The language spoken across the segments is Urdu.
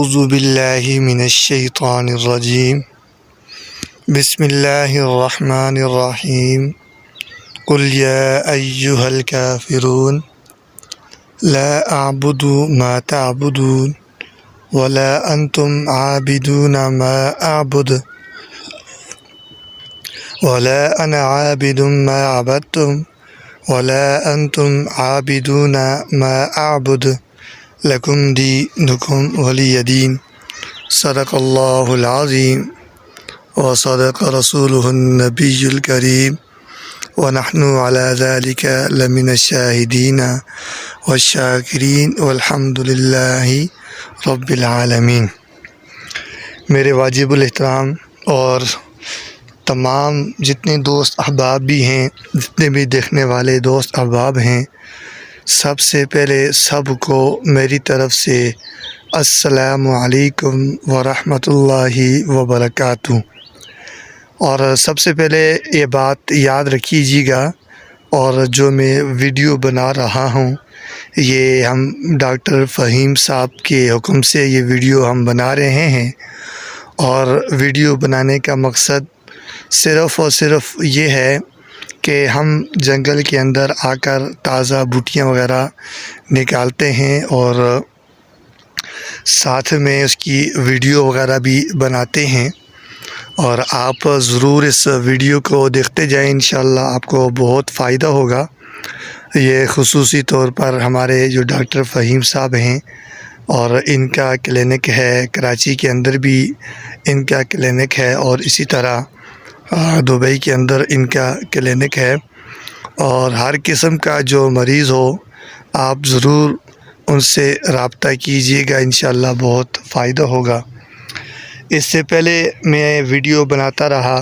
اعوذ باللہ من الشیطان الرجیم بسم اللہ الرحمن الرحیم قل یا ایہا الکافرون لا اعبد ما تعبدون ولا انتم عابدون ما اعبد ولا انا عابد ما عبدتم ولا انتم عابدون ما اعبد لکم دینکم ولی دین۔ صدق اللہ العظیم وصدق رسولہ النبی الکریم ونحن علی ذلک لمن الشاہدین والشاکرین والحمد للہ رب العالمین۔ میرے واجب الاحترام اور تمام جتنے دوست احباب بھی ہیں، جتنے بھی دیکھنے والے دوست احباب ہیں، سب سے پہلے سب کو میری طرف سے السلام علیکم ورحمۃ اللہ وبرکاتہ۔ اور سب سے پہلے یہ بات یاد رکھیے گا، اور جو میں ویڈیو بنا رہا ہوں یہ ہم ڈاکٹر فہیم صاحب کے حکم سے یہ ویڈیو ہم بنا رہے ہیں، اور ویڈیو بنانے کا مقصد صرف اور صرف یہ ہے کہ ہم جنگل کے اندر آ کر تازہ بوٹیاں وغیرہ نکالتے ہیں اور ساتھ میں اس کی ویڈیو وغیرہ بھی بناتے ہیں، اور آپ ضرور اس ویڈیو کو دیکھتے جائیں، انشاءاللہ آپ کو بہت فائدہ ہوگا۔ یہ خصوصی طور پر ہمارے جو ڈاکٹر فہیم صاحب ہیں، اور ان کا کلینک ہے کراچی کے اندر بھی ان کا کلینک ہے، اور اسی طرح دبئی کے اندر ان کا کلینک ہے، اور ہر قسم کا جو مریض ہو آپ ضرور ان سے رابطہ کیجیے گا، انشاءاللہ بہت فائدہ ہوگا۔ اس سے پہلے میں ویڈیو بناتا رہا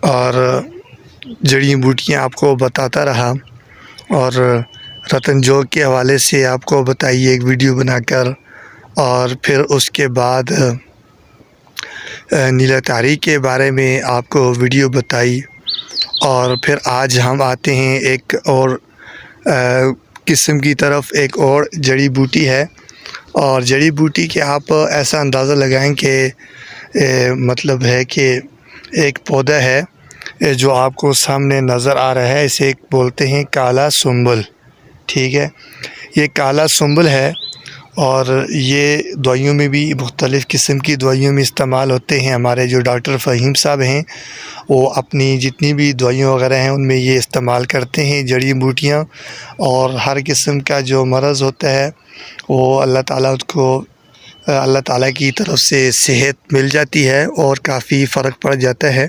اور جڑی بوٹیاں آپ کو بتاتا رہا، اور رتن جوگ کے حوالے سے آپ کو بتائیے ایک ویڈیو بنا کر، اور پھر اس کے بعد نیلا تاری کے بارے میں آپ کو ویڈیو بتائی، اور پھر آج ہم آتے ہیں ایک اور قسم کی طرف۔ ایک اور جڑی بوٹی ہے، اور جڑی بوٹی کے آپ ایسا اندازہ لگائیں کہ مطلب ہے کہ ایک پودا ہے جو آپ کو سامنے نظر آ رہا ہے، اسے بولتے ہیں کالا سنبل، ٹھیک ہے۔ یہ کالا سنبل ہے، اور یہ دوائیوں میں بھی مختلف قسم کی دوائیوں میں استعمال ہوتے ہیں۔ ہمارے جو ڈاکٹر فہیم صاحب ہیں وہ اپنی جتنی بھی دوائیوں وغیرہ ہیں ان میں یہ استعمال کرتے ہیں جڑی بوٹیاں، اور ہر قسم کا جو مرض ہوتا ہے وہ اللہ تعالیٰ کی طرف سے صحت مل جاتی ہے اور کافی فرق پڑ جاتا ہے۔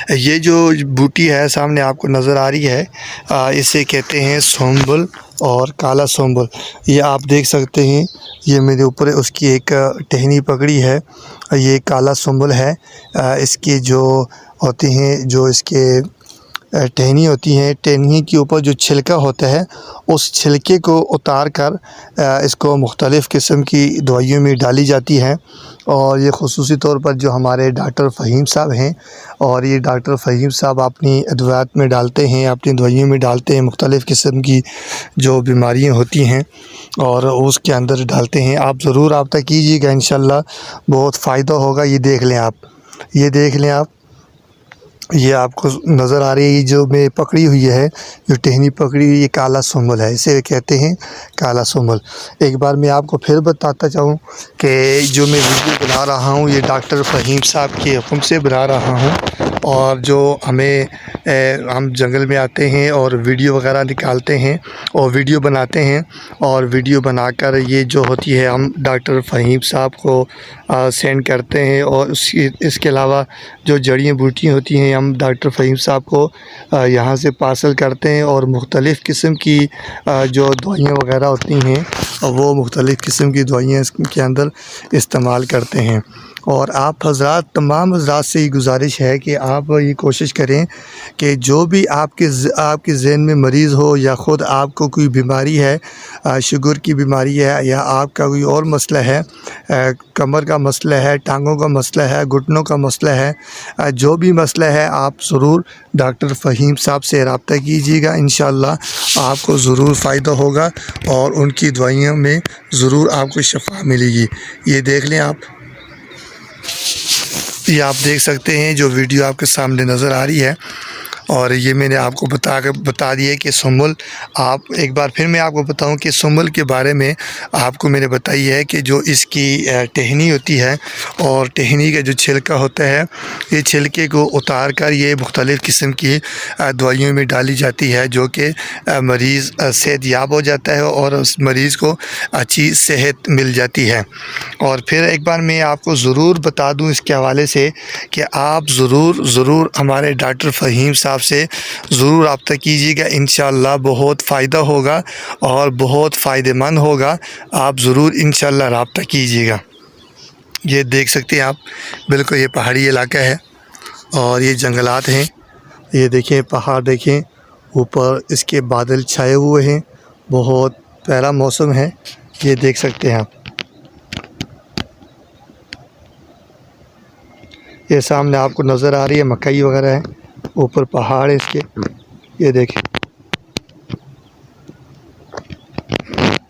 یہ جو بوٹی ہے سامنے آپ کو نظر آ رہی ہے، اسے کہتے ہیں سنبل اور کالا سنبل۔ یہ آپ دیکھ سکتے ہیں، یہ میرے اوپر اس کی ایک ٹہنی پکڑی ہے، یہ کالا سنبل ہے۔ اس کی جو ہوتے ہیں، جو اس کے ٹہنی ہوتی ہیں، ٹہنی کے اوپر جو چھلکا ہوتا ہے اس چھلکے کو اتار کر اس کو مختلف قسم کی دوائیوں میں ڈالی جاتی ہے، اور یہ خصوصی طور پر جو ہمارے ڈاکٹر فہیم صاحب ہیں، اور یہ ڈاکٹر فہیم صاحب اپنی ادویات میں ڈالتے ہیں، اپنی دوائیوں میں ڈالتے ہیں، مختلف قسم کی جو بیماریاں ہوتی ہیں اور اس کے اندر ڈالتے ہیں۔ آپ ضرور رابطہ کیجیے گا، انشاءاللہ بہت فائدہ ہوگا۔ یہ دیکھ لیں آپ، یہ آپ کو نظر آ رہی ہے، جو میں پکڑی ہوئی ہے، جو ٹہنی پکڑی ہوئی، یہ کالا سنبل ہے، اسے کہتے ہیں کالا سنبل۔ ایک بار میں آپ کو پھر بتاتا چاہوں کہ جو میں ویڈیو بنا رہا ہوں یہ ڈاکٹر فہیم صاحب کے حکم سے بنا رہا ہوں، اور جو ہم جنگل میں آتے ہیں اور ویڈیو وغیرہ نکالتے ہیں اور ویڈیو بناتے ہیں، اور ویڈیو بنا کر یہ جو ہوتی ہے ہم ڈاکٹر فہیم صاحب کو سینڈ کرتے ہیں، اور اس کے علاوہ جو جڑیاں بوٹیاں ہوتی ہیں ہم ڈاکٹر فہیم صاحب کو یہاں سے پارسل کرتے ہیں، اور مختلف قسم کی جو دوائیاں وغیرہ ہوتی ہیں وہ مختلف قسم کی دوائیاں اس کے اندر استعمال کرتے ہیں۔ اور آپ حضرات، تمام حضرات سے یہ گزارش ہے کہ آپ یہ کوشش کریں کہ جو بھی آپ کے ذہن میں مریض ہو، یا خود آپ کو کوئی بیماری ہے، شوگر کی بیماری ہے، یا آپ کا کوئی اور مسئلہ ہے، کمر کا مسئلہ ہے، ٹانگوں کا مسئلہ ہے، گھٹنوں کا مسئلہ ہے، جو بھی مسئلہ ہے آپ ضرور ڈاکٹر فہیم صاحب سے رابطہ کیجیے گا، انشاءاللہ آپ کو ضرور فائدہ ہوگا، اور ان کی دوائیاں دوائیوں میں ضرور آپ کو شفا ملے گی۔ یہ دیکھ لیں آپ، یہ آپ دیکھ سکتے ہیں جو ویڈیو آپ کے سامنے نظر آ رہی ہے، اور یہ میں نے آپ کو بتا دیا کہ سنبل، آپ ایک بار پھر میں آپ کو بتاؤں کہ سنبل کے بارے میں آپ کو میں نے بتائی ہے کہ جو اس کی ٹہنی ہوتی ہے اور ٹہنی کا جو چھلکا ہوتا ہے، یہ چھلکے کو اتار کر یہ مختلف قسم کی دوائیوں میں ڈالی جاتی ہے، جو کہ مریض صحت یاب ہو جاتا ہے اور اس مریض کو اچھی صحت مل جاتی ہے۔ اور پھر ایک بار میں آپ کو ضرور بتا دوں اس کے حوالے سے کہ آپ ضرور ہمارے ڈاکٹر فہیم صاحب سے ضرور رابطہ کیجیے گا، انشاءاللہ بہت فائدہ ہوگا اور بہت فائدہ مند ہوگا۔ آپ ضرور انشاءاللہ رابطہ کیجیے گا۔ یہ دیکھ سکتے ہیں آپ، بالکل یہ پہاڑی علاقہ ہے اور یہ جنگلات ہیں۔ یہ دیکھیں پہاڑ، دیکھیں اوپر اس کے بادل چھائے ہوئے ہیں، بہت پیارا موسم ہے۔ یہ دیکھ سکتے ہیں آپ، یہ سامنے آپ کو نظر آ رہی ہے مکئی وغیرہ ہے، اوپر پہاڑ ہے اس کے، یہ دیکھیں۔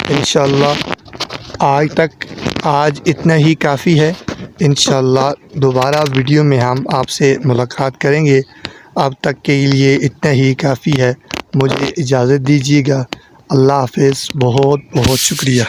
انشاءاللہ آج اتنا ہی کافی ہے۔ انشاءاللہ دوبارہ ویڈیو میں ہم آپ سے ملاقات کریں گے۔ اب تک کے لیے اتنا ہی کافی ہے، مجھے اجازت دیجیے گا۔ اللہ حافظ، بہت بہت شکریہ۔